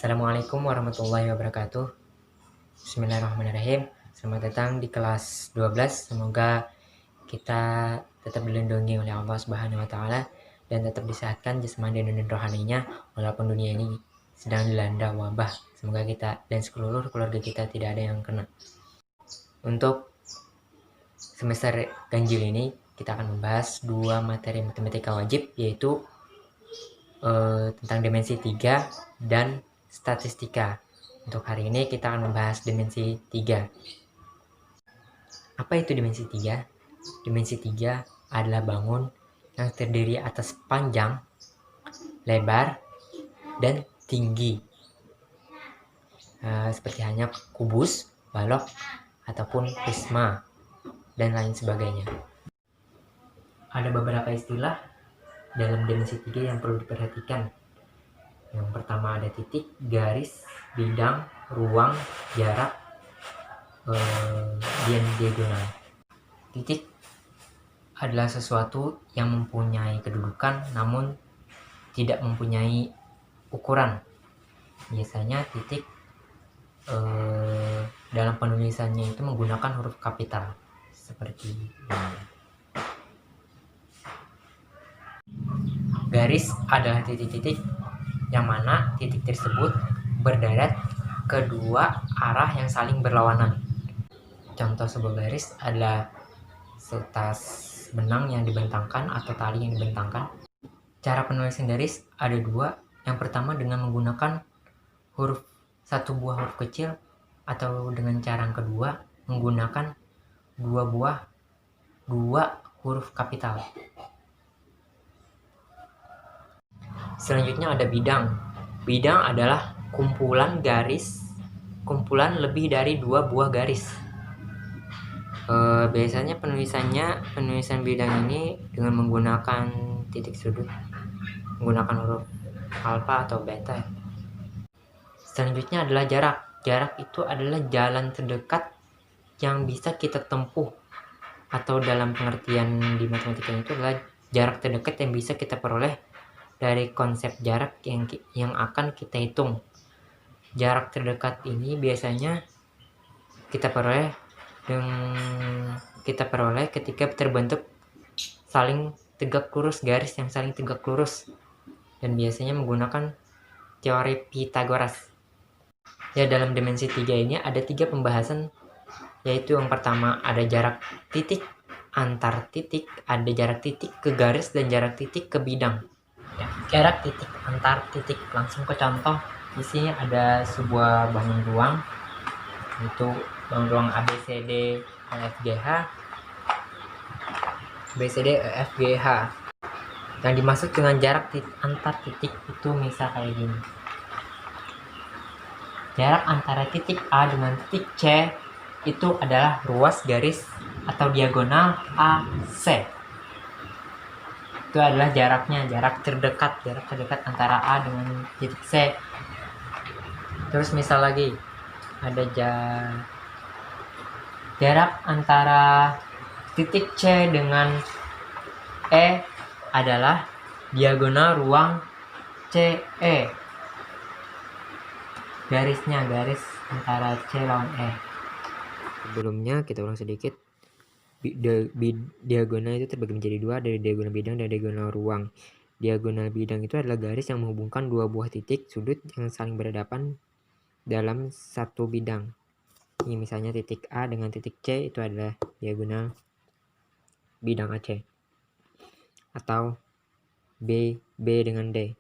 Assalamualaikum warahmatullahi wabarakatuh. Bismillahirrahmanirrahim. Selamat datang di kelas 12. Semoga kita tetap dilindungi oleh Allah Subhanahu wa taala dan tetap disehatkan jasmani dan rohaninya walaupun dunia ini sedang dilanda wabah. Semoga kita dan seluruh keluarga kita tidak ada yang kena. Untuk semester ganjil ini kita akan membahas dua materi matematika wajib, yaitu tentang dimensi 3 dan statistika. Untuk hari ini kita akan membahas dimensi 3. Apa itu dimensi 3? Dimensi 3 adalah bangun yang terdiri atas panjang, lebar, dan tinggi. Seperti hanya kubus, balok, ataupun prisma, dan lain sebagainya. Ada beberapa istilah dalam dimensi 3 yang perlu diperhatikan. Yang pertama ada titik, garis, bidang, ruang, jarak, dan diagonal. Titik adalah sesuatu yang mempunyai kedudukan namun tidak mempunyai ukuran. Biasanya titik dalam penulisannya itu menggunakan huruf kapital seperti ini. Garis adalah titik-titik yang mana titik tersebut berderet kedua arah yang saling berlawanan. Contoh sebuah garis adalah setas benang yang dibentangkan atau tali yang dibentangkan. Cara penulisan garis ada dua. Yang pertama dengan menggunakan satu buah huruf kecil, atau dengan cara yang kedua menggunakan dua huruf kapital. Selanjutnya ada bidang. Bidang adalah kumpulan lebih dari dua buah garis. Biasanya penulisan bidang ini dengan menggunakan titik sudut, menggunakan huruf alfa atau beta. Selanjutnya adalah jarak. Jarak itu adalah jalan terdekat yang bisa kita tempuh, atau dalam pengertian di matematika itu adalah jarak terdekat yang bisa kita peroleh dari konsep jarak yang akan kita hitung. Jarak terdekat ini biasanya kita peroleh ketika terbentuk saling tegak lurus, garis yang saling tegak lurus, dan biasanya menggunakan teori Pythagoras. Ya, dalam dimensi 3 ini ada 3 pembahasan, yaitu yang pertama ada jarak titik antar titik, ada jarak titik ke garis, dan jarak titik ke bidang. Ya, jarak titik antar titik, langsung ke contoh. Di sini ada sebuah bangun ruang, yaitu bangun ruang ABCD EFGH, BCD-EFGH. Yang dimaksud dengan jarak antar titik itu misal kayak gini. Jarak antara titik A dengan titik C itu adalah ruas garis atau diagonal AC. Itu adalah jaraknya, jarak terdekat antara A dengan titik C. Terus misal lagi ada jarak antara titik C dengan E adalah diagonal ruang CE. Garis antara C lawan E. Sebelumnya kita ulang sedikit. Diagonal itu terbagi menjadi dua, dari diagonal bidang dan diagonal ruang. Diagonal bidang itu adalah garis yang menghubungkan dua buah titik sudut yang saling berhadapan dalam satu bidang. Ini misalnya titik A dengan titik C itu adalah diagonal bidang AC. Atau B dengan D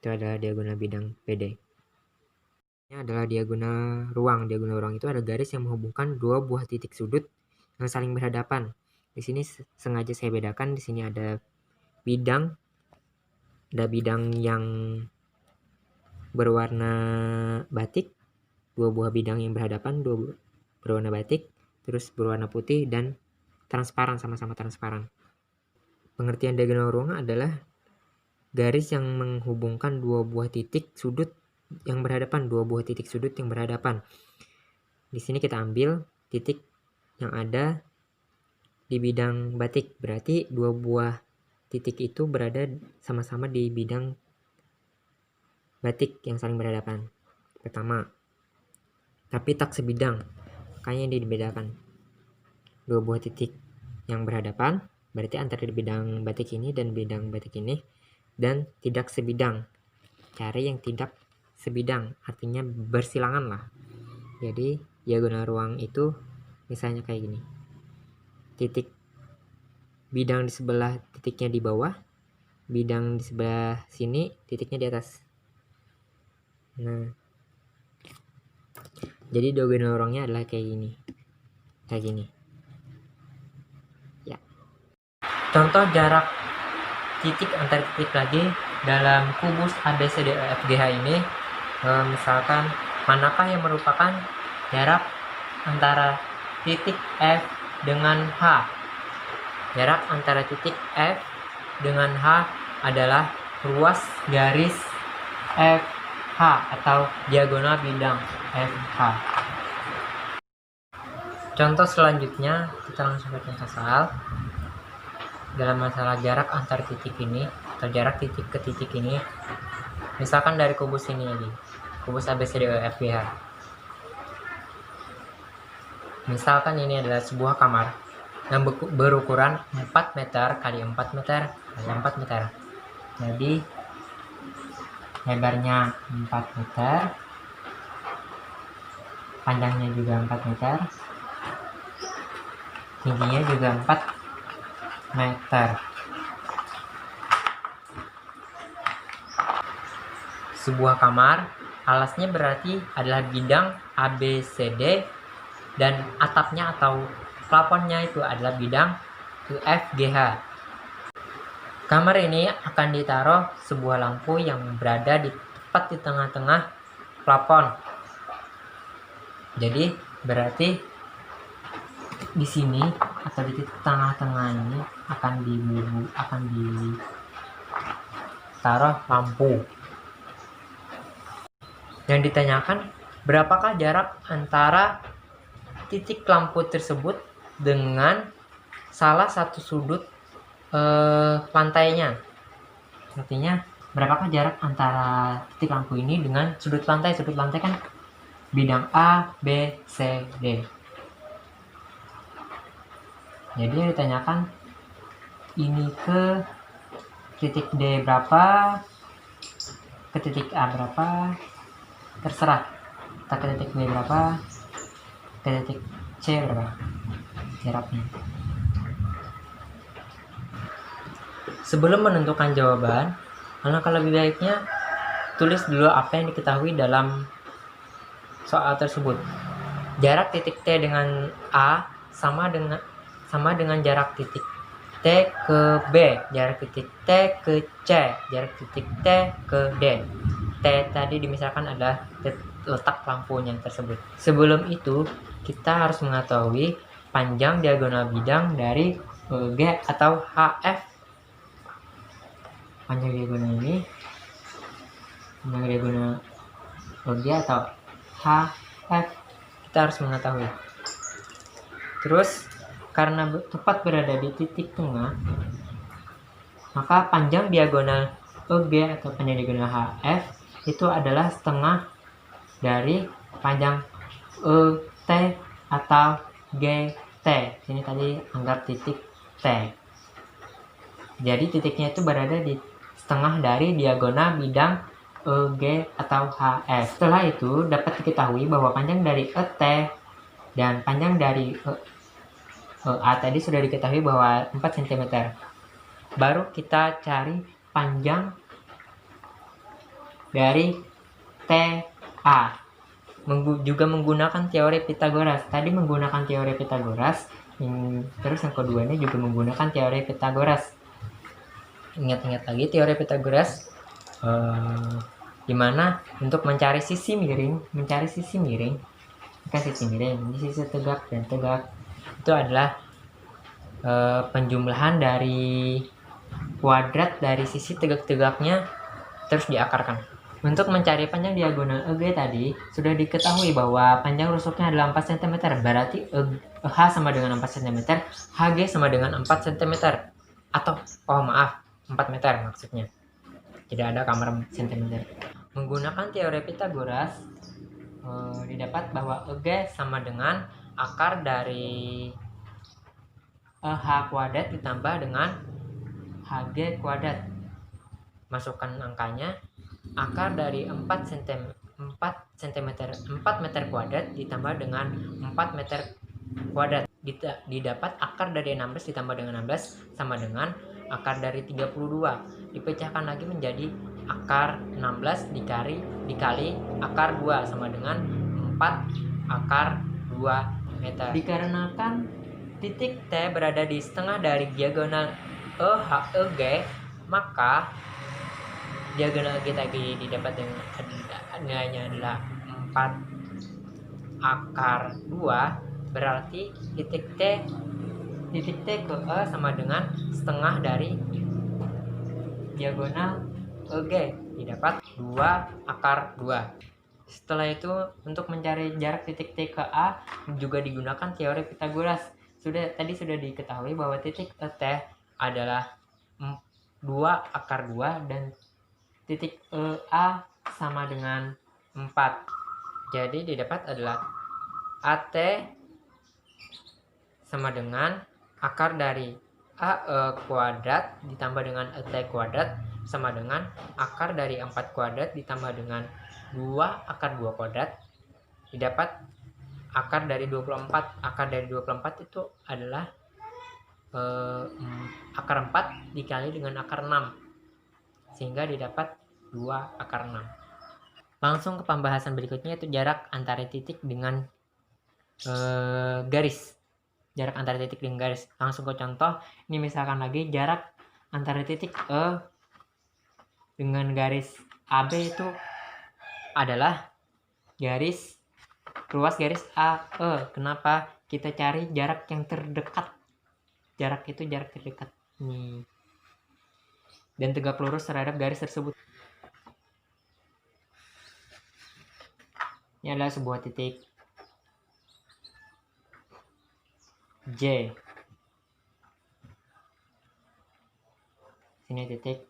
itu adalah diagonal bidang BD. Ini adalah diagonal ruang. Diagonal ruang itu adalah garis yang menghubungkan dua buah titik sudut yang saling berhadapan. Di sini sengaja saya bedakan. Di sini ada bidang yang berwarna batik, dua buah bidang yang berhadapan, berwarna batik, terus berwarna putih dan transparan, sama-sama transparan. Pengertian diagonal ruang adalah garis yang menghubungkan dua buah titik sudut yang berhadapan, Di sini kita ambil titik yang ada di bidang batik, berarti dua buah titik itu berada sama-sama di bidang batik yang saling berhadapan. Pertama, tapi tak sebidang, makanya dibedakan. Dua buah titik yang berhadapan, berarti antara bidang batik ini dan bidang batik ini, dan tidak sebidang. Cari yang tidak sebidang, artinya bersilangan lah. Jadi diagonal ruang itu misalnya kayak gini. Titik bidang di sebelah titiknya di bawah, bidang di sebelah sini titiknya di atas. Nah, jadi diagonal ruangnya adalah kayak gini. Ya. Contoh jarak titik antar titik lagi dalam kubus ABCDEFGH ini, misalkan manakah yang merupakan jarak antara titik F dengan H. Jarak antara titik F dengan H adalah ruas garis FH atau diagonal bidang FH. Contoh selanjutnya, kita langsung ke contoh soal. Dalam masalah jarak antar titik ini atau jarak titik ke titik ini, misalkan dari kubus ini lagi, kubus ABCDEFGH. Misalkan ini adalah sebuah kamar yang berukuran 4 meter kali 4 meter kali 4 meter. Jadi lebarnya 4 meter, panjangnya juga 4 meter, tingginya juga 4 meter. Sebuah kamar, alasnya berarti adalah bidang ABCD dan atapnya atau plafonnya itu adalah bidang UFGH. Kamar ini akan ditaruh sebuah lampu yang berada tepat di tengah-tengah plafon. Jadi berarti di sini atau di titik tengah-tengah ini akan ditaruh lampu. Yang ditanyakan, berapakah jarak antara titik lampu tersebut dengan salah satu sudut lantainya. Artinya berapakah jarak antara titik lampu ini dengan sudut lantai. Sudut lantai kan bidang A, B, C, D. Jadi yang ditanyakan, ini ke titik D berapa, ke titik A berapa, terserah. Kita ke titik B berapa, ke titik C berapa jaraknya. Sebelum menentukan jawaban, alangkah lebih baiknya tulis dulu apa yang diketahui dalam soal tersebut. Jarak titik T dengan A sama dengan jarak titik T ke B, jarak titik T ke C, jarak titik T ke D. T tadi dimisalkan adalah letak lampunya tersebut. Sebelum itu, kita harus mengetahui panjang diagonal bidang dari G atau HF. Panjang diagonal ini, panjang diagonal G atau HF, kita harus mengetahui. Terus, karena tepat berada di titik tengah, maka panjang diagonal EG atau panjang diagonal HF itu adalah setengah dari panjang ET atau GT. Ini tadi anggap titik T. Jadi titiknya itu berada di setengah dari diagonal bidang EG atau HF. Setelah itu dapat diketahui bahwa panjang dari ET dan panjang dari A tadi sudah diketahui bahwa 4 cm. Baru kita cari panjang dari TA. Juga menggunakan teori Pythagoras. Tadi menggunakan teori Pythagoras, terus yang kedua ini juga menggunakan teori Pythagoras. Ingat-ingat lagi teori Pythagoras, dimana untuk mencari sisi miring, di sisi tegak dan tegak, itu adalah penjumlahan dari kuadrat dari sisi tegak-tegaknya terus diakarkan. Untuk mencari panjang diagonal EG tadi sudah diketahui bahwa panjang rusuknya adalah 4 cm, berarti H sama dengan 4 cm, HG sama dengan 4 cm, atau 4 meter maksudnya, tidak ada kamar cm. Menggunakan teori Pythagoras didapat bahwa EG sama dengan akar dari H kuadrat ditambah dengan HG kuadrat. Masukkan angkanya, akar dari 4 meter kuadrat ditambah dengan 4 meter kuadrat. Didapat akar dari 16 ditambah dengan 16 sama dengan akar dari 32. Dipecahkan lagi menjadi akar 16 dikali akar 2 sama dengan 4 akar 2 meter. Dikarenakan titik T berada di setengah dari diagonal EG, maka diagonal kita didapat dengan nilainya adalah 4 akar 2, berarti titik T ke E sama dengan setengah dari diagonal EG, didapat 2 akar 2. Setelah itu, untuk mencari jarak titik T ke A juga digunakan teori Pythagoras. Tadi sudah diketahui bahwa titik T adalah 2 akar 2 dan titik A sama dengan 4. Jadi didapat adalah AT sama dengan akar dari AE kuadrat ditambah dengan ET kuadrat sama dengan akar dari 4 kuadrat ditambah dengan 2 akar 2 kuadrat, didapat akar dari 24. Akar dari 24 itu adalah akar 4 dikali dengan akar 6, sehingga didapat 2 akar 6. Langsung ke pembahasan berikutnya, yaitu jarak antara titik dengan garis. Jarak antara titik dengan garis. Langsung ke contoh. Ini misalkan lagi jarak antara titik E dengan garis AB itu adalah ruas garis AE. Kenapa? Kita cari jarak yang terdekat. Jarak itu jarak terdekat. Nih. Dan tegak lurus terhadap garis tersebut. Ini adalah sebuah titik J. Sini titik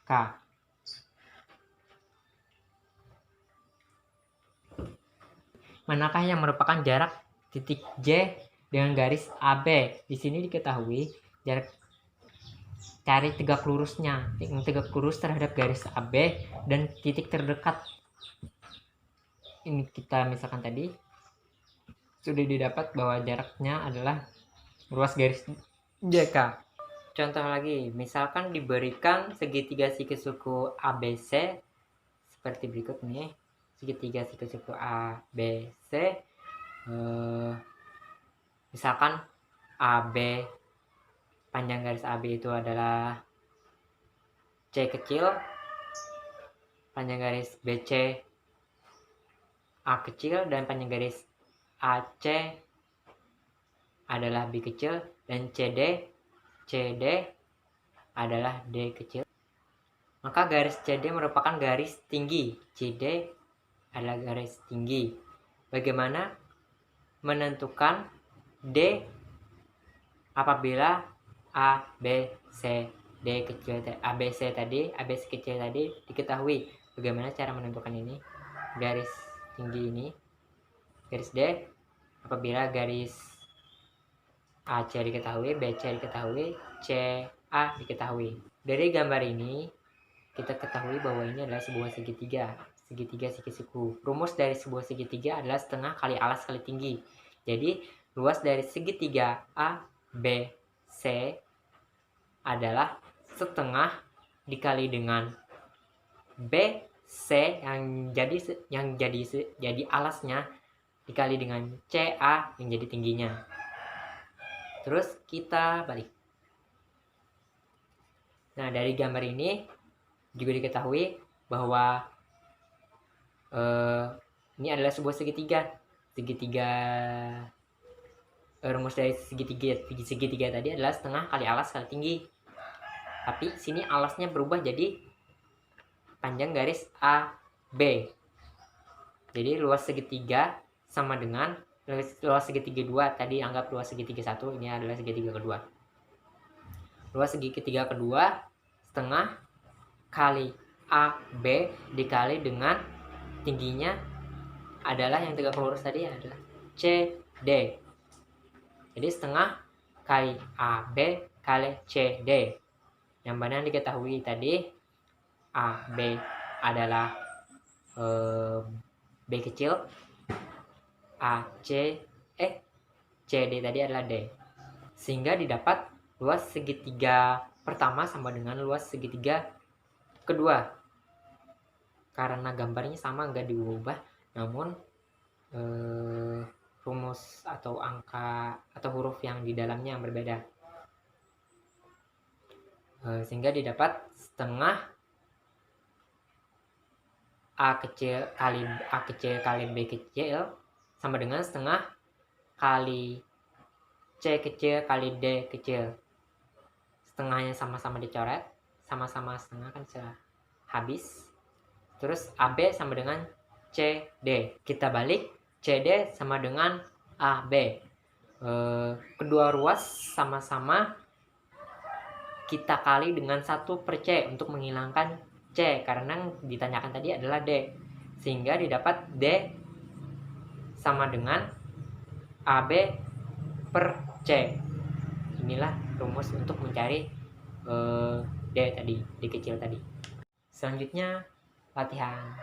K. Manakah yang merupakan jarak titik J dengan garis AB? Di sini diketahui jarak, cari tegak lurusnya, tegak lurus terhadap garis AB dan titik terdekat. Ini kita misalkan tadi sudah didapat bahwa jaraknya adalah ruas garis JK. Contoh lagi, misalkan diberikan segitiga sikisuku ABC seperti berikut nih. Segitiga sikisuku ABC, misalkan AB, panjang garis AB itu adalah C kecil, panjang garis BC A kecil, dan panjang garis AC adalah B kecil, dan CD adalah D kecil. Maka garis CD merupakan garis tinggi, CD adalah garis tinggi. Bagaimana menentukan D apabila A, B, C, D kecil, ABC kecil tadi diketahui? Bagaimana cara menentukan ini? Garis tinggi ini, garis D, apabila garis AC diketahui, BC diketahui, CA diketahui. Dari gambar ini kita ketahui bahwa ini adalah sebuah segitiga sikisiku. Rumus dari sebuah segitiga adalah setengah kali alas kali tinggi. Jadi luas dari segitiga A, B, C adalah setengah dikali dengan B, C yang jadi alasnya dikali dengan CA yang jadi tingginya. Terus kita balik. Nah, dari gambar ini juga diketahui bahwa ini adalah sebuah segitiga. Rumus dari segitiga tadi adalah setengah kali alas kali tinggi. Tapi sini alasnya berubah jadi panjang garis AB. Jadi luas segitiga sama dengan luas segitiga 2. Tadi anggap luas segitiga 1, ini adalah segitiga kedua. Luas segitiga kedua setengah kali AB dikali dengan tingginya adalah yang tegak lurus tadi adalah CD. Jadi setengah kali AB kali CD. Yang mana diketahui tadi AB adalah B kecil, CD tadi adalah D. Sehingga didapat luas segitiga pertama sama dengan luas segitiga kedua. Karena gambarnya sama nggak diubah, namun rumus atau angka atau huruf yang di dalamnya yang berbeda. Sehingga didapat setengah A kecil kali B kecil sama dengan setengah kali C kecil kali D kecil. Setengahnya sama-sama dicoret, sama-sama setengah kan sudah habis. Terus AB sama dengan CD. Kita balik, CD sama dengan AB. Kedua ruas sama-sama kita kali dengan 1/C untuk menghilangkan C, karena yang ditanyakan tadi adalah D. Sehingga didapat D sama dengan AB per C. Inilah rumus untuk mencari D tadi, D kecil tadi. Selanjutnya latihan